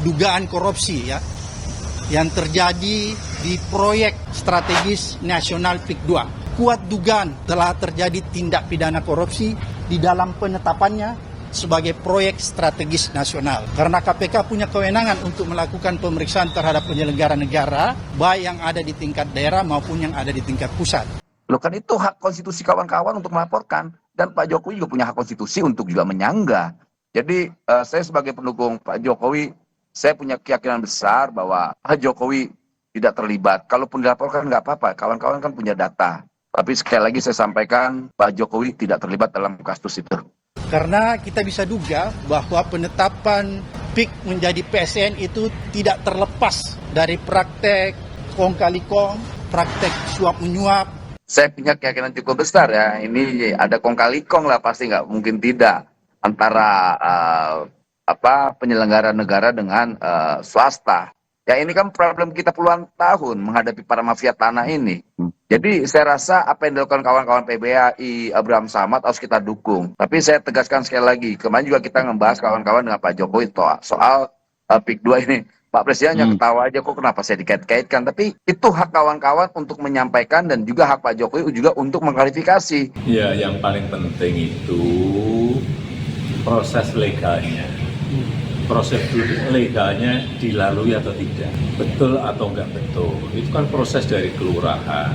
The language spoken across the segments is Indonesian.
dugaan korupsi ya yang terjadi di proyek strategis nasional PIK 2. Kuat dugaan telah terjadi tindak pidana korupsi di dalam penetapannya sebagai proyek strategis nasional. Karena KPK punya kewenangan untuk melakukan pemeriksaan terhadap penyelenggara negara, baik yang ada di tingkat daerah maupun yang ada di tingkat pusat. Loh kan itu hak konstitusi kawan-kawan untuk melaporkan. Dan Pak Jokowi juga punya hak konstitusi untuk juga menyanggah. Jadi saya sebagai pendukung Pak Jokowi, saya punya keyakinan besar bahwa Pak Jokowi tidak terlibat. Kalaupun dilaporkan nggak apa-apa, kawan-kawan kan punya data. Tapi sekali lagi saya sampaikan, Pak Jokowi tidak terlibat dalam kasus itu. Karena kita bisa duga bahwa penetapan PIK menjadi PSN itu tidak terlepas dari praktek kong kali kong, praktek suap menyuap. Saya punya keyakinan cukup besar ya, ini ada kong kali kong lah, pasti nggak mungkin tidak antara penyelenggara negara dengan swasta. Ya ini kan problem kita puluhan tahun menghadapi para mafia tanah ini. Jadi saya rasa apa yang dilakukan kawan-kawan PBAI, Abraham Samad harus kita dukung. Tapi saya tegaskan sekali lagi, kemarin juga kita ngebahas kawan-kawan dengan Pak Jokowi soal PIK 2 ini. Pak Presiden hanya ketawa aja, kok kenapa saya dikait-kaitkan. Tapi itu hak kawan-kawan untuk menyampaikan dan juga hak Pak Jokowi juga untuk mengklarifikasi. Ya, yang paling penting itu proses legalnya. Prosedur legalnya dilalui atau tidak, betul atau enggak betul, itu kan proses dari kelurahan,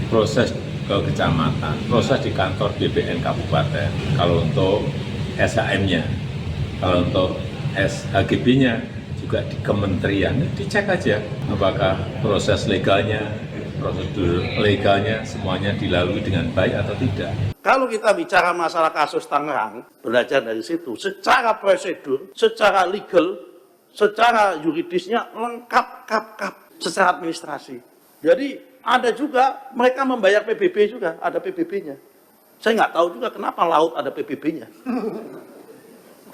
proses ke kecamatan, proses di kantor BPN kabupaten. Kalau untuk SHM-nya, kalau untuk SHGB-nya juga di kementerian, dicek aja apakah proses legalnya, prosedur legalnya semuanya dilalui dengan baik atau tidak. Kalau kita bicara masalah kasus Tangerang, belajar dari situ, secara prosedur, secara legal, secara yuridisnya lengkap, secara administrasi. Jadi ada juga mereka membayar PBB juga, ada PBB-nya. Saya nggak tahu juga kenapa laut ada PBB-nya.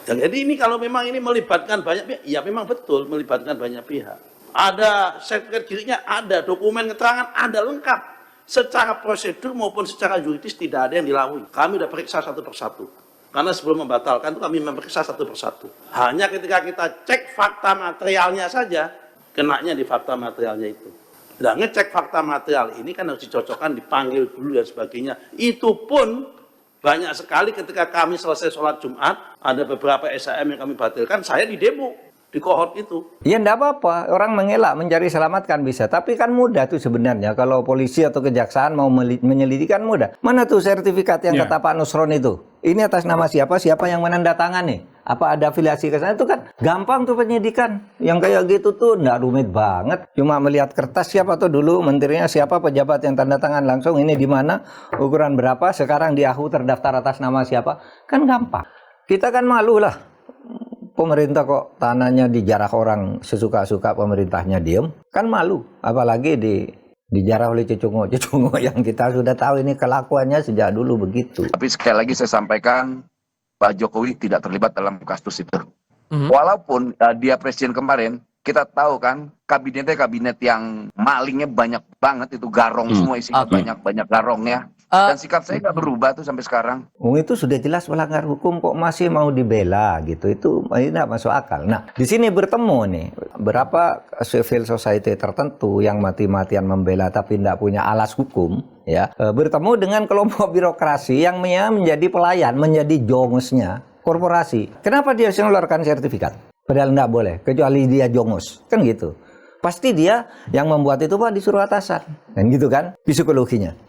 Dan jadi ini kalau memang ini melibatkan banyak pihak, ya memang betul melibatkan banyak pihak. Ada sertifikat giginya, ada dokumen keterangan, ada lengkap. Secara prosedur maupun secara yuridis tidak ada yang dilalui. Kami sudah periksa satu persatu. Karena sebelum membatalkan itu kami memeriksa satu persatu. Hanya ketika kita cek fakta materialnya saja, kenanya di fakta materialnya itu. Dan ngecek fakta material ini kan harus dicocokkan, dipanggil dulu dan sebagainya. Itu pun banyak sekali ketika kami selesai sholat Jumat, ada beberapa SHM yang kami batalkan, saya di demo. Di kohort itu. Ya enggak apa-apa, orang mengelak mencari selamat kan bisa, tapi kan mudah tuh sebenarnya kalau polisi atau kejaksaan mau menyelidiki kan mudah. Mana tuh sertifikat yang kata Pak Nusron itu? Ini atas nama siapa yang menandatangani? Apa ada afiliasi ke sana? Itu kan gampang tuh penyidikan. Yang kayak gitu tuh enggak rumit banget. Cuma melihat kertas siapa tuh dulu menterinya, siapa pejabat yang tanda tangan langsung, ini di mana, ukuran berapa, sekarang di AHU terdaftar atas nama siapa. Kan gampang. Kita kan malu lah. Pemerintah kok tanahnya dijarah orang sesuka-suka, pemerintahnya diem, kan malu. Apalagi dijarah oleh cecungo yang kita sudah tahu ini kelakuannya sejak dulu begitu. Tapi sekali lagi saya sampaikan, Pak Jokowi tidak terlibat dalam kasus itu. Walaupun dia presiden kemarin, kita tahu kan kabinetnya kabinet yang malingnya banyak banget, itu garong semua isinya, banyak garongnya. Dan sikap saya nggak berubah tuh sampai sekarang. Itu sudah jelas melanggar hukum kok masih mau dibela gitu. Itu tidak masuk akal. Nah, di sini bertemu nih berapa civil society tertentu yang mati-matian membela tapi tidak punya alas hukum, ya. Bertemu dengan kelompok birokrasi yang menjadi pelayan, menjadi jongosnya korporasi. Kenapa dia harus mengeluarkan sertifikat? Padahal tidak boleh, kecuali dia jongos. Kan gitu. Pasti dia yang membuat itu Pak disuruh atasan. Dan gitu kan psikologinya.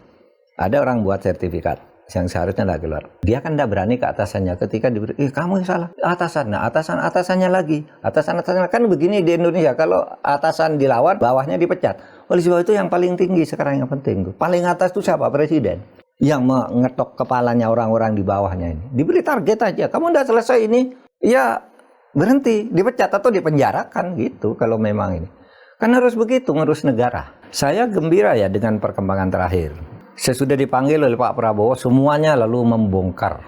Ada orang buat sertifikat yang seharusnya tidak keluar. Dia kan tidak berani ke atasannya ketika diberi, kamu yang salah. Atasan, nah atasannya lagi. Atasannya kan begini di Indonesia. Kalau atasan dilawan, bawahnya dipecat. Oleh sebab itu yang paling tinggi sekarang yang penting. Paling atas itu siapa? Presiden. Yang mengetok kepalanya orang-orang di bawahnya ini. Diberi target aja. Kamu tidak selesai ini, ya berhenti. Dipecat atau dipenjarakan gitu kalau memang ini. Kan harus begitu ngurus negara. Saya gembira ya dengan perkembangan terakhir. Sesudah dipanggil oleh Pak Prabowo, semuanya lalu membongkar.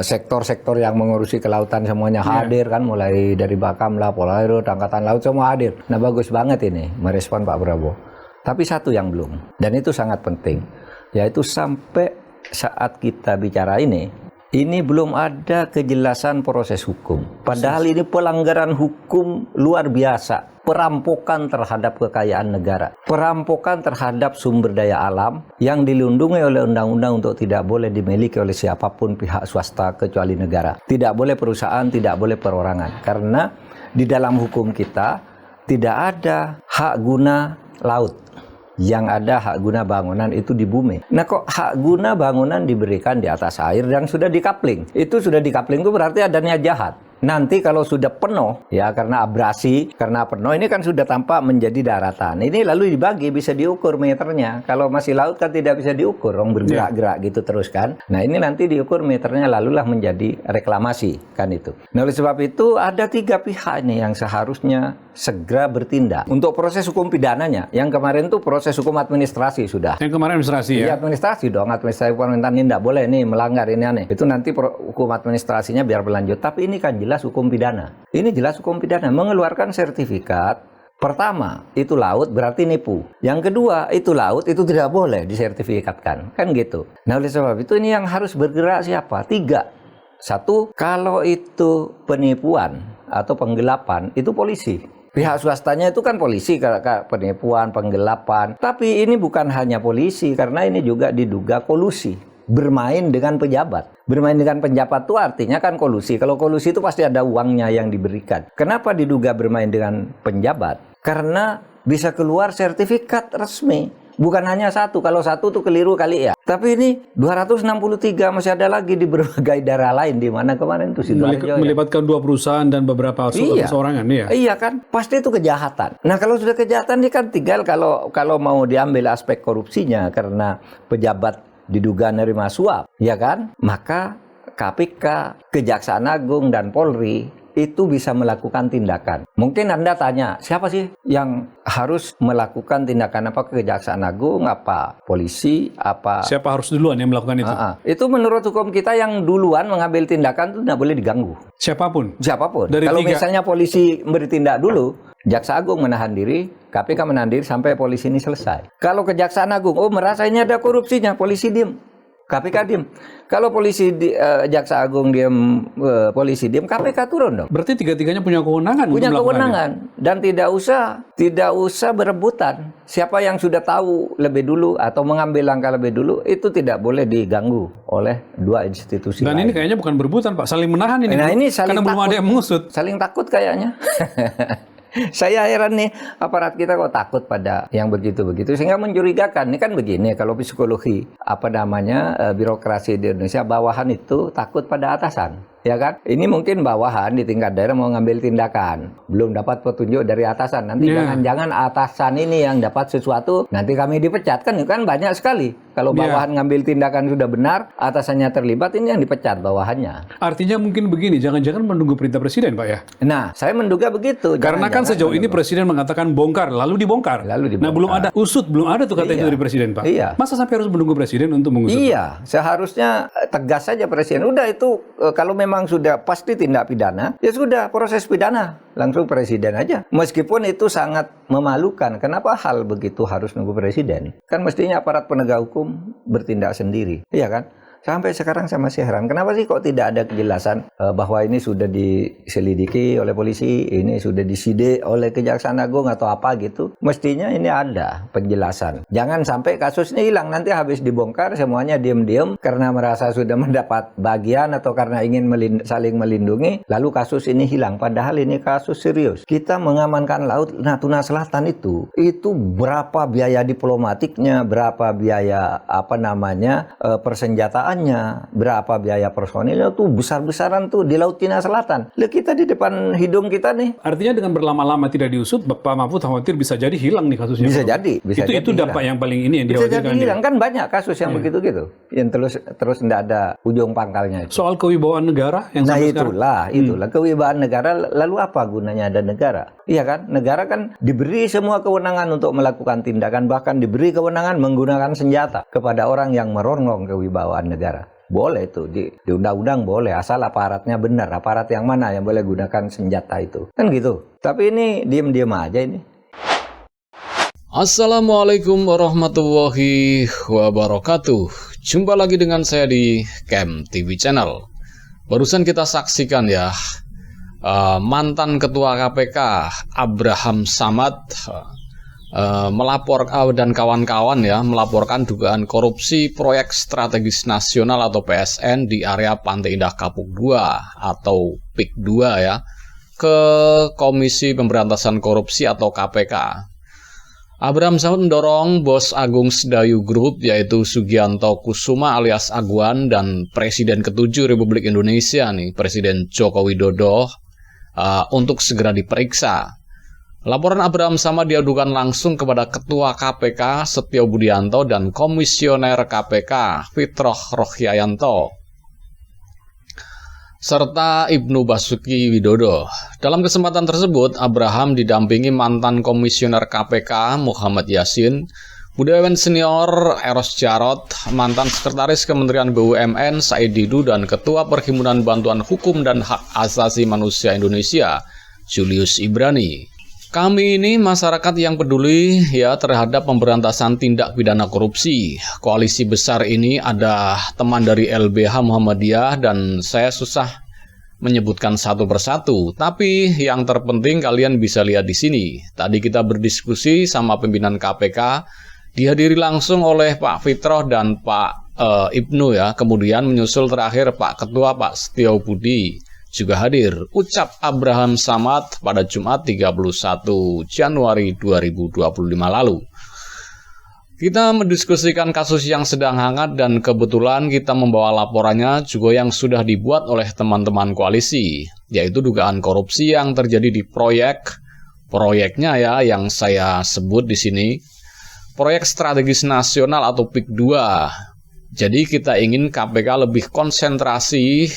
Sektor-sektor yang mengurusi kelautan semuanya hadir kan, mulai dari Bakamla, Polairo, Angkatan Laut semua hadir. Nah bagus banget ini merespon Pak Prabowo. Tapi satu yang belum, dan itu sangat penting, yaitu sampai saat kita bicara ini, Ini belum ada kejelasan proses hukum. Padahal ini pelanggaran hukum luar biasa. Perampokan terhadap kekayaan negara. Perampokan terhadap sumber daya alam yang dilindungi oleh undang-undang untuk tidak boleh dimiliki oleh siapapun pihak swasta kecuali negara. Tidak boleh perusahaan, tidak boleh perorangan. Karena di dalam hukum kita tidak ada hak guna laut. Yang ada hak guna bangunan itu di bumi. Nah kok hak guna bangunan diberikan di atas air dan sudah dikapling. Itu sudah dikapling itu berarti ada niat jahat. Nanti kalau sudah penuh, ya karena abrasi, karena penuh, ini kan sudah tampak menjadi daratan. Ini lalu dibagi, bisa diukur meternya. Kalau masih laut kan tidak bisa diukur, orang bergerak-gerak gitu terus kan. Nah ini nanti diukur meternya, lalulah menjadi reklamasi, kan itu. Nah oleh sebab itu ada 3 pihak ini yang seharusnya segera bertindak. Untuk proses hukum pidananya, yang kemarin tuh proses hukum administrasi sudah. Yang kemarin administrasi ya? Iya administrasi dong, administrasi pemerintahan ini tidak boleh nih melanggar ini aneh. Itu nanti hukum administrasinya biar berlanjut. Tapi ini kan jelas hukum pidana. Ini jelas hukum pidana. Mengeluarkan sertifikat, pertama itu laut berarti nipu. Yang kedua itu laut itu tidak boleh disertifikatkan. Kan gitu. Nah oleh sebab itu ini yang harus bergerak siapa? 3. 1, kalau itu penipuan atau penggelapan itu polisi. Pihak swastanya itu kan polisi, penipuan, penggelapan. Tapi ini bukan hanya polisi, karena ini juga diduga kolusi. Bermain dengan pejabat. Bermain dengan pejabat itu artinya kan kolusi. Kalau kolusi itu pasti ada uangnya yang diberikan. Kenapa diduga bermain dengan penjabat? Karena bisa keluar sertifikat resmi. Bukan hanya 1, kalau 1 tuh keliru kali ya. Tapi ini 263 masih ada lagi di berbagai daerah lain, di mana kemarin tuh Sidoarjo melibatkan 2 perusahaan dan beberapa perorangan ya. Iya kan, pasti itu kejahatan. Nah kalau sudah kejahatan ini kan tinggal kalau mau diambil aspek korupsinya karena pejabat diduga nerima suap, ya kan? Maka KPK, Kejaksaan Agung dan Polri itu bisa melakukan tindakan. Mungkin Anda tanya, siapa sih yang harus melakukan tindakan apa? Kejaksaan Agung, apa polisi, apa? Siapa harus duluan yang melakukan itu? Itu menurut hukum kita yang duluan mengambil tindakan itu tidak boleh diganggu. Siapapun? Siapapun. Kalau misalnya polisi bertindak dulu, Jaksa Agung menahan diri, KPK menahan diri sampai polisi ini selesai. Kalau Kejaksaan Agung, merasa ini ada korupsinya, polisi diem. KPK diem. Kalau Jaksa Agung diem, polisi diem, KPK turun dong. Berarti 3-tiganya punya kewenangan. Punya kewenangan dan tidak usah berebutan. Siapa yang sudah tahu lebih dulu atau mengambil langkah lebih dulu itu tidak boleh diganggu oleh 2 institusi. Dan lain. ini kayaknya bukan berebutan, Pak, saling menahan ini. Nah, ini saling karena takut. belum ada yang mengusut. Saling takut kayaknya. Saya heran nih, aparat kita kok takut pada yang begitu-begitu sehingga mencurigakan. Ini kan begini, kalau psikologi birokrasi di Indonesia, bawahan itu takut pada atasan. Ya kan? Ini mungkin bawahan di tingkat daerah mau ngambil tindakan, belum dapat petunjuk dari atasan. Nanti jangan-jangan atasan ini yang dapat sesuatu, nanti kami dipecat kan banyak sekali. Kalau bawahan ngambil tindakan sudah benar, atasannya terlibat, ini yang dipecat bawahannya. Artinya mungkin begini, jangan-jangan menunggu perintah presiden, Pak ya? Nah, saya menduga begitu. Karena kan sejauh ini presiden mengatakan bongkar, lalu dibongkar. Nah, belum ada usut, belum ada tuh kata itu dari presiden, Pak. Iya. Masa sampai harus menunggu presiden untuk mengusut? Iya, seharusnya tegas saja presiden. Udah itu kalau memang sudah pasti tindak pidana, ya sudah proses pidana langsung presiden aja. Meskipun itu sangat memalukan. Kenapa hal begitu harus nunggu presiden? Kan mestinya aparat penegak hukum bertindak sendiri, iya kan? Sampai sekarang saya masih heran, kenapa sih kok tidak ada kejelasan bahwa ini sudah diselidiki oleh polisi, ini sudah disidik oleh Kejaksaan Agung atau apa gitu. Mestinya ini ada penjelasan. Jangan sampai kasus ini hilang, nanti habis dibongkar semuanya diem-diem karena merasa sudah mendapat bagian atau karena ingin saling melindungi, lalu kasus ini hilang. Padahal ini kasus serius. Kita mengamankan laut Natuna Selatan itu berapa biaya diplomatiknya, berapa biaya persenjataan, berapa biaya personilnya tuh besar-besaran tuh di Laut Cina Selatan. Lihat kita di depan hidung kita nih. Artinya dengan berlama-lama tidak diusut, Pak Mahfud khawatir bisa jadi hilang nih kasusnya. Bisa jadi. Itu dampak yang paling ini yang bisa dikhawatirkan. jadi hilang kan banyak kasus yang begitu-gitu, yang terus tidak ada ujung pangkalnya. Soal kewibawaan negara yang sampai sekarang. Itulah kewibawaan negara. Lalu apa gunanya ada negara? Iya kan? Negara kan diberi semua kewenangan untuk melakukan tindakan, bahkan diberi kewenangan menggunakan senjata kepada orang yang merongrong kewibawaan negara. Boleh itu di undang-undang boleh, asal aparatnya benar. Aparat yang mana yang boleh gunakan senjata itu, kan gitu. Tapi ini diem-diem aja ini. Assalamualaikum warahmatullahi wabarakatuh. Jumpa lagi dengan saya di Camp TV Channel. Barusan kita saksikan ya, mantan Ketua KPK Abraham Samad dan kawan-kawan ya melaporkan dugaan korupsi proyek strategis nasional atau PSN di area Pantai Indah Kapuk 2 atau PIK 2 ya ke Komisi Pemberantasan Korupsi atau KPK. Abraham Samad mendorong bos Agung Sedayu Group yaitu Sugianto Kusuma alias Aguan dan Presiden ke-7 Republik Indonesia nih, Presiden Joko Widodo untuk segera diperiksa. Laporan Abraham Samad diadukan langsung kepada Ketua KPK Setio Budianto dan Komisioner KPK Fitroh Rohyayanto serta Ibnu Basuki Widodo. Dalam kesempatan tersebut, Abraham didampingi mantan Komisioner KPK Muhammad Yasin, Budayawan Senior Eros Jarot, mantan Sekretaris Kementerian BUMN Said Didu, dan Ketua Perhimpunan Bantuan Hukum dan Hak Asasi Manusia Indonesia Julius Ibrani. Kami ini masyarakat yang peduli ya terhadap pemberantasan tindak pidana korupsi. Koalisi besar ini ada teman dari LBH Muhammadiyah dan saya susah menyebutkan satu persatu. Tapi yang terpenting kalian bisa lihat di sini. Tadi kita berdiskusi sama pimpinan KPK, dihadiri langsung oleh Pak Fitroh dan Pak Ibnu ya. Kemudian menyusul terakhir Pak Ketua Pak Setio Budi juga hadir. Ucap Abraham Samad pada Jumat 31 Januari 2025 lalu. Kita mendiskusikan kasus yang sedang hangat dan kebetulan kita membawa laporannya juga yang sudah dibuat oleh teman-teman koalisi, yaitu dugaan korupsi yang terjadi di proyeknya ya yang saya sebut di sini, proyek strategis nasional atau PIK 2. Jadi kita ingin KPK lebih konsentrasi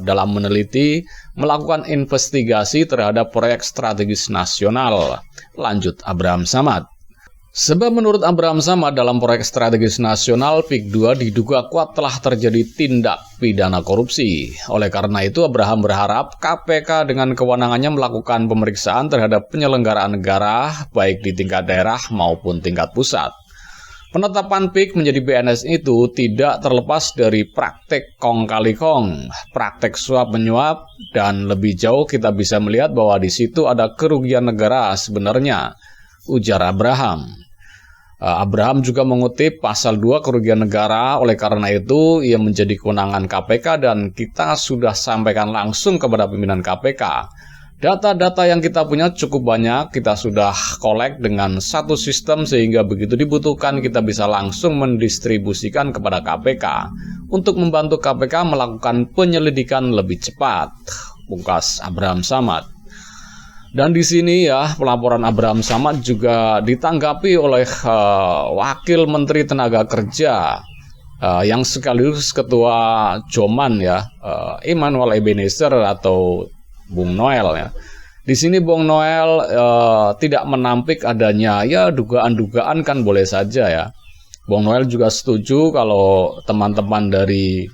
dalam meneliti, melakukan investigasi terhadap proyek strategis nasional. Lanjut Abraham Samad. Sebab menurut Abraham Samad dalam proyek strategis nasional PIK 2 diduga kuat telah terjadi tindak pidana korupsi. Oleh karena itu Abraham berharap KPK dengan kewenangannya melakukan pemeriksaan terhadap penyelenggaraan negara baik di tingkat daerah maupun tingkat pusat. Penetapan PIK menjadi PNS itu tidak terlepas dari praktek kong kali kong, praktek suap menyuap, dan lebih jauh kita bisa melihat bahwa di situ ada kerugian negara sebenarnya, ujar Abraham. Abraham juga mengutip pasal 2 kerugian negara, oleh karena itu ia menjadi kewenangan KPK dan kita sudah sampaikan langsung kepada pimpinan KPK. Data-data yang kita punya cukup banyak, kita sudah kolek dengan satu sistem sehingga begitu dibutuhkan kita bisa langsung mendistribusikan kepada KPK untuk membantu KPK melakukan penyelidikan lebih cepat, pungkas Abraham Samad. Dan di sini ya pelaporan Abraham Samad juga ditanggapi oleh Wakil Menteri Tenaga Kerja yang sekaligus Ketua Joman ya, Immanuel Ebenezer atau Bung Noel ya. Di sini Bung Noel tidak menampik adanya ya dugaan-dugaan kan boleh saja ya. Bung Noel juga setuju kalau teman-teman dari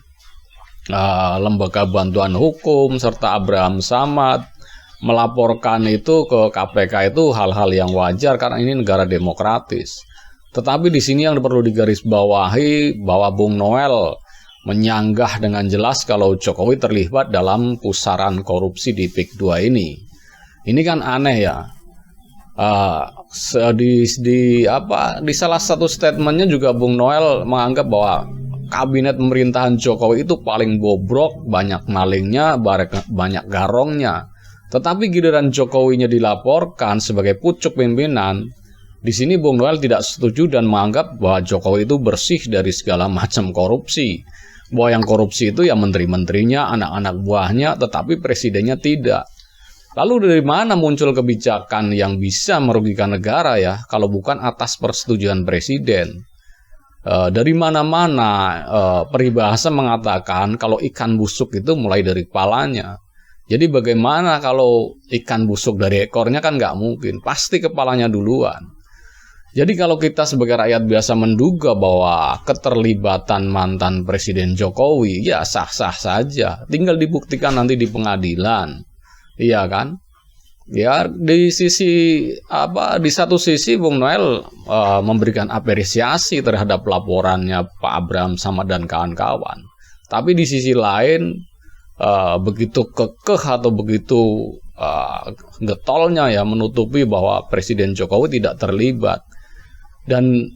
Lembaga Bantuan Hukum serta Abraham Samad melaporkan itu ke KPK itu hal-hal yang wajar karena ini negara demokratis. Tetapi di sini yang perlu digarisbawahi bahwa Bung Noel menyanggah dengan jelas kalau Jokowi terlibat dalam pusaran korupsi di PIK 2 ini. Ini kan aneh ya. Di salah satu statementnya juga Bung Noel menganggap bahwa kabinet pemerintahan Jokowi itu paling bobrok, banyak malingnya, banyak garongnya. Tetapi giliran Jokowinya dilaporkan sebagai pucuk pimpinan, di sini Bung Noel tidak setuju dan menganggap bahwa Jokowi itu bersih dari segala macam korupsi. Bahwa yang korupsi itu ya menteri-menterinya, anak-anak buahnya, tetapi presidennya tidak. Lalu dari mana muncul kebijakan yang bisa merugikan negara ya, kalau bukan atas persetujuan presiden? Dari mana-mana peribahasa mengatakan kalau ikan busuk itu mulai dari kepalanya. Jadi bagaimana kalau ikan busuk dari ekornya kan nggak mungkin, pasti kepalanya duluan. Jadi kalau kita sebagai rakyat biasa menduga bahwa keterlibatan mantan Presiden Jokowi, ya sah-sah saja. Tinggal dibuktikan nanti di pengadilan. Iya kan? Ya di satu sisi Bung Noel memberikan apresiasi terhadap laporannya Pak Abraham Samad dan kawan-kawan. Tapi di sisi lain begitu kekeh atau begitu getolnya ya menutupi bahwa Presiden Jokowi tidak terlibat. Dan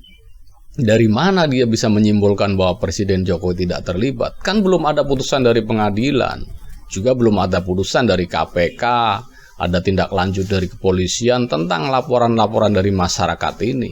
dari mana dia bisa menyimpulkan bahwa Presiden Jokowi tidak terlibat? Kan belum ada putusan dari pengadilan, juga belum ada putusan dari KPK. Ada tindak lanjut dari kepolisian tentang laporan-laporan dari masyarakat ini.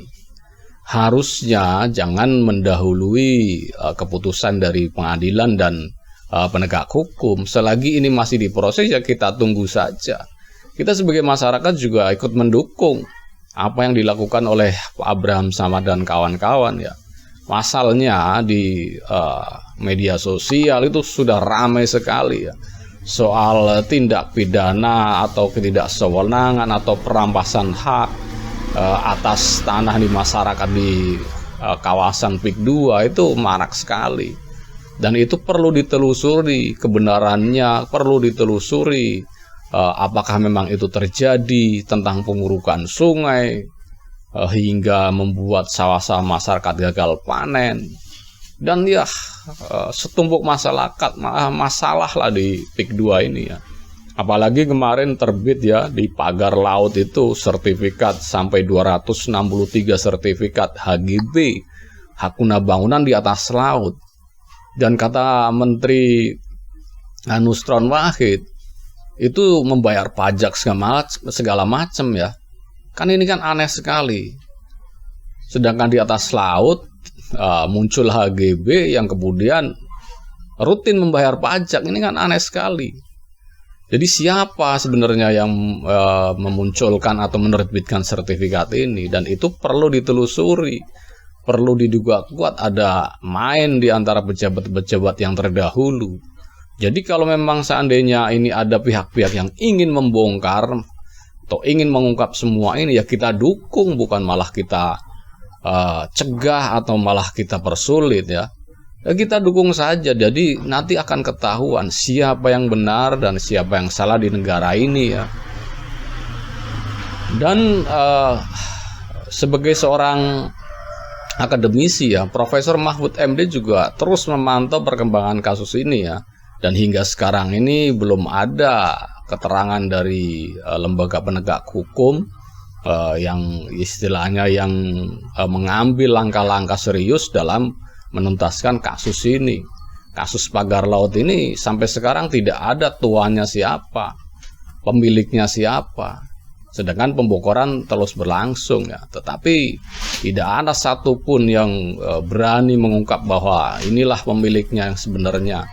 Harusnya jangan mendahului keputusan dari pengadilan dan penegak hukum. Selagi ini masih diproses ya kita tunggu saja. Kita sebagai masyarakat juga ikut mendukung apa yang dilakukan oleh Pak Abraham Samad dan kawan-kawan ya. Pasalnya di media sosial itu sudah ramai sekali ya. Soal tindak pidana atau ketidaksewenangan atau perampasan hak atas tanah di masyarakat di kawasan PIK 2 itu marak sekali. Dan itu perlu ditelusuri kebenarannya, perlu ditelusuri apakah memang itu terjadi tentang pengurukan sungai hingga membuat sawah-sawah masyarakat gagal panen. Dan ya setumpuk masalah lah di PIK 2 ini ya. Apalagi kemarin terbit ya di pagar laut itu sertifikat sampai 263 sertifikat HGB, hak guna bangunan di atas laut. Dan kata Menteri Nusron Wahid itu membayar pajak segala macam ya. Kan ini kan aneh sekali. Sedangkan di atas laut muncul HGB yang kemudian rutin membayar pajak. Ini kan aneh sekali. Jadi siapa sebenarnya yang memunculkan atau menerbitkan sertifikat ini? Dan itu perlu ditelusuri, perlu diduga kuat ada main di antara pejabat-pejabat yang terdahulu. Jadi kalau memang seandainya ini ada pihak-pihak yang ingin membongkar atau ingin mengungkap semua ini, ya kita dukung, bukan malah kita cegah atau malah kita persulit ya. Ya kita dukung saja. Jadi nanti akan ketahuan siapa yang benar dan siapa yang salah di negara ini ya. Dan sebagai seorang akademisi ya, Profesor Mahfud MD juga terus memantau perkembangan kasus ini ya. Dan hingga sekarang ini belum ada keterangan dari lembaga penegak hukum yang istilahnya yang mengambil langkah-langkah serius dalam menuntaskan kasus ini. Kasus pagar laut ini sampai sekarang tidak ada tuannya siapa, pemiliknya siapa. Sedangkan pembokoran terus berlangsung ya. Tetapi tidak ada satupun yang berani mengungkap bahwa inilah pemiliknya yang sebenarnya.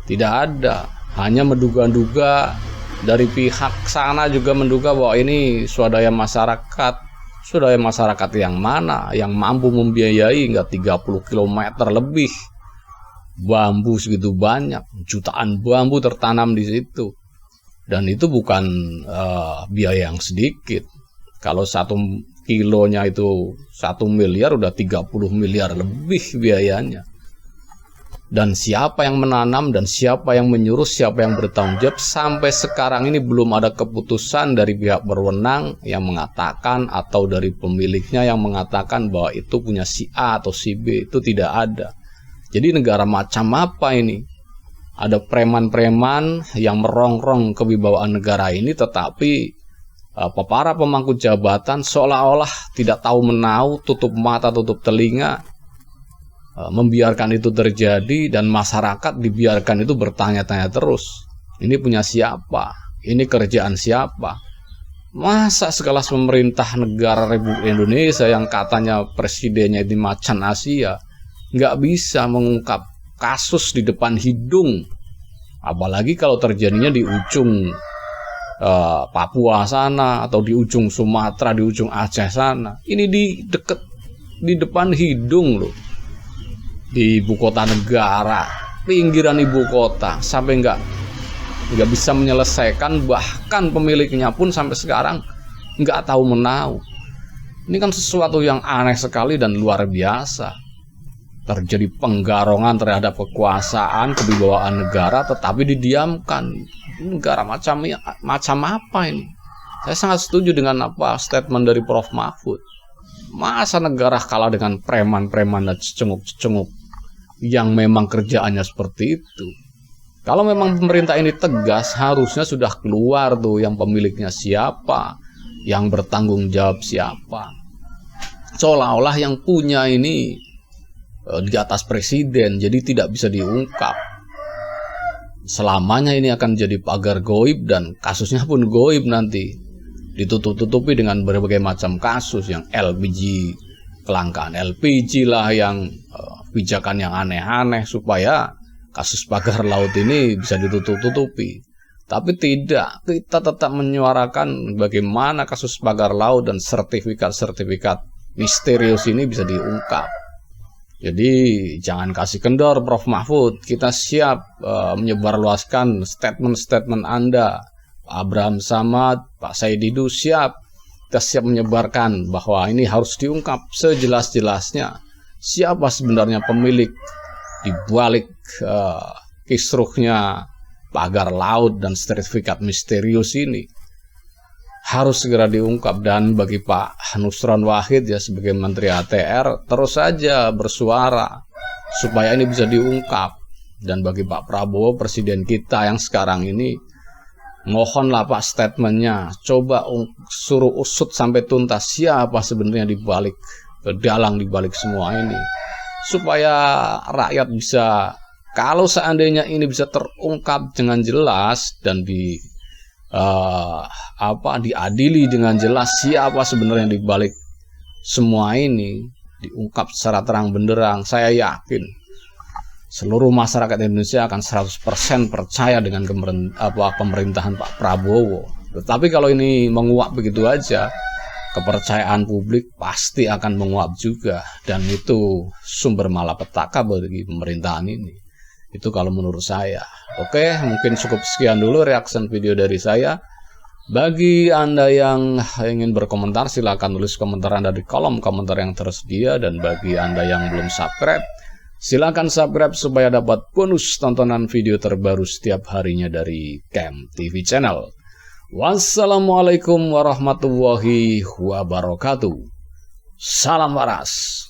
Tidak ada, hanya menduga-duga. Dari pihak sana juga menduga bahwa ini swadaya masyarakat. Swadaya masyarakat yang mana? Yang mampu membiayai hingga 30 km lebih. Bambu segitu banyak, jutaan bambu tertanam di situ. Dan itu bukan biaya yang sedikit. Kalau 1 kilonya itu 1 miliar, udah 30 miliar lebih biayanya. Dan siapa yang menanam dan siapa yang menyuruh, siapa yang bertanggung jawab, sampai sekarang ini belum ada keputusan dari pihak berwenang yang mengatakan atau dari pemiliknya yang mengatakan bahwa itu punya si A atau si B. Itu tidak ada. Jadi negara macam apa ini? Ada preman-preman yang merongrong kewibawaan negara ini, tetapi para pemangku jabatan seolah-olah tidak tahu menahu, tutup mata, tutup telinga, membiarkan itu terjadi, dan masyarakat dibiarkan itu bertanya-tanya terus. Ini punya siapa? Ini kerjaan siapa? Masa sekelas pemerintah negara Republik Indonesia yang katanya presidennya di macan Asia nggak bisa mengungkap kasus di depan hidung? Apalagi kalau terjadinya di ujung Papua sana, atau di ujung Sumatera, di ujung Aceh sana. Ini di depan hidung loh. Di ibu kota negara, pinggiran ibu kota, sampai nggak bisa menyelesaikan, bahkan pemiliknya pun sampai sekarang nggak tahu menahu. Ini kan sesuatu yang aneh sekali dan luar biasa. Terjadi penggarongan terhadap kekuasaan, kewibawaan negara, tetapi didiamkan. Negara macam apa ini? Saya sangat setuju dengan apa statement dari Prof. Mahfud. Masa negara kalah dengan preman-preman dan cecunguk-cecunguk yang memang kerjaannya seperti itu? Kalau memang pemerintah ini tegas, harusnya sudah keluar tuh yang pemiliknya siapa, yang bertanggung jawab siapa. Seolah-olah yang punya ini di atas presiden, jadi tidak bisa diungkap. Selamanya ini akan jadi pagar goib dan kasusnya pun goib nanti. Ditutup-tutupi dengan berbagai macam kasus yang LPG, kelangkaan LPG lah, yang kebijakan yang aneh-aneh supaya kasus pagar laut ini bisa ditutup-tutupi. Tapi tidak, kita tetap menyuarakan bagaimana kasus pagar laut dan sertifikat-sertifikat misterius ini bisa diungkap. Jadi jangan kasih kendor Prof. Mahfud, kita siap menyebarluaskan statement-statement Anda. Pak Abraham Samad, Pak Said Didu siap, kita siap menyebarkan bahwa ini harus diungkap sejelas-jelasnya. Siapa sebenarnya pemilik di balik kisruhnya pagar laut dan sertifikat misterius ini? Harus segera diungkap. Dan bagi Pak Nusron Wahid ya sebagai Menteri ATR, terus saja bersuara supaya ini bisa diungkap. Dan bagi Pak Prabowo, presiden kita yang sekarang ini, mohonlah Pak statementnya, coba suruh usut sampai tuntas siapa sebenarnya dibalik dalang dibalik semua ini, supaya rakyat bisa, kalau seandainya ini bisa terungkap dengan jelas dan diadili dengan jelas siapa sebenarnya dibalik semua ini, diungkap secara terang benderang, saya yakin seluruh masyarakat Indonesia akan 100% percaya dengan pemerintahan Pak Prabowo. Tetapi kalau ini menguap begitu aja, kepercayaan publik pasti akan menguap juga, dan itu sumber malapetaka bagi pemerintahan ini. Itu kalau menurut saya. Oke, mungkin cukup sekian dulu reaction video dari saya. Bagi Anda yang ingin berkomentar, silakan tulis komentar Anda di kolom komentar yang tersedia. Dan bagi Anda yang belum subscribe, silakan subscribe supaya dapat bonus tontonan video terbaru setiap harinya dari Camp TV Channel. Wassalamualaikum warahmatullahi wabarakatuh. Salam waras.